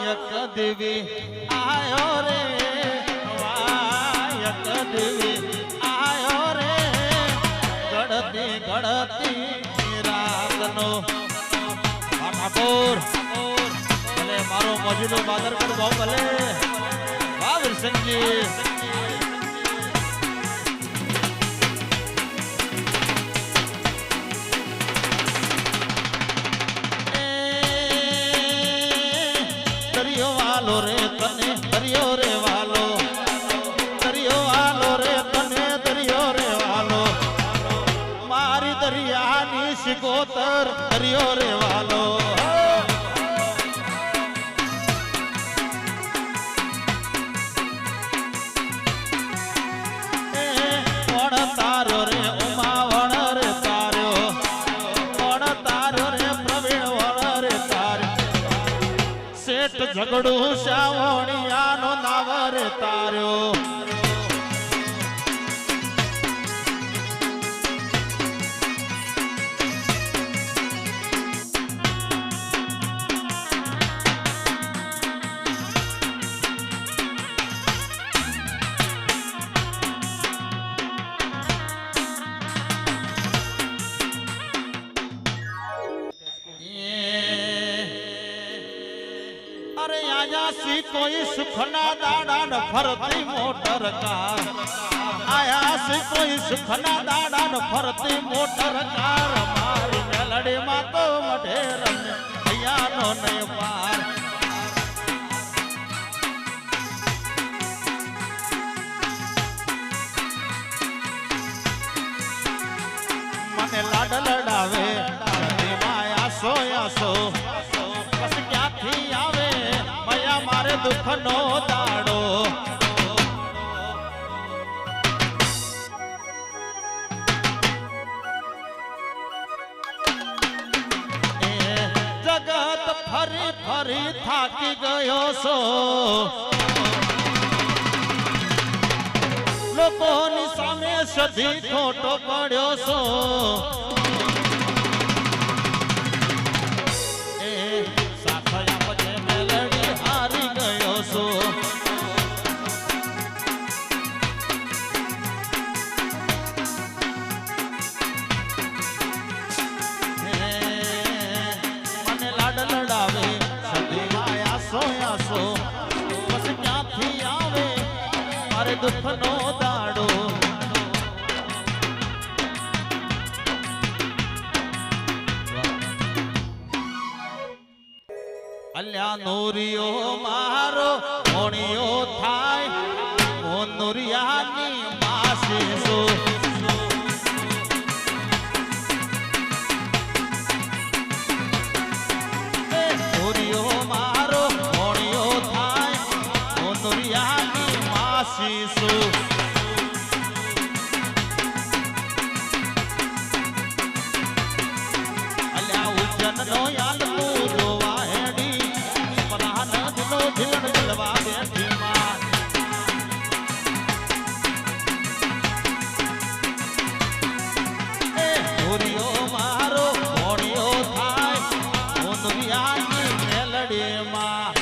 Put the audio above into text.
વાયક દેવી આયો રે વાયક દેવી આયો રે ગળતી ગળતી રાતનો ઠાકોર ભલે મારો મોજીલો બાદર કર ભાવ ભલે વાહ વિરસનજી રે તને દરિયો રે વાલો દરિયો વાલો રે તને દરિયો રે વાલો મારી દરિયાની શિકોતર દરિયો રે વાલો કોણ તારો રે ઉમાવણ રે તાર્યો કોણ તારો રે પ્રવીણ વણ રે તાર્યો શેઠ ઝઘડું શ્યાવણિયાનો નાવર તાર્યો अरे आया सी कोई सुखना दाड़ा न फरती मोटर कार आया सी कोई सुखना दाड़ा न फरती मोटर कार मारी मेलड़ी मा तो मढेर भैया नो नहीं पार मने लाड लडावे माया सोया सो बस क्या थी आवे मया मारे दुख नो दाड़ो जगत फरी फरी थाकी गयो सो लोकोनी सामे सधी खोटो पड्यो सो दुख नो दाड़ो अल्या नूरियो मारो मोणियो थाय ओ नूरियानी मासी सो नूरियो मारो मोणियो थाय ओ नूरियानी मासीसो अल्या उज्जन नो याल तू जोवा हेडी परान दिनो झिलण जलवा बैठी मां ए होरियो मारो होरियो थाय ओ दुनिया की मेलड़ी मां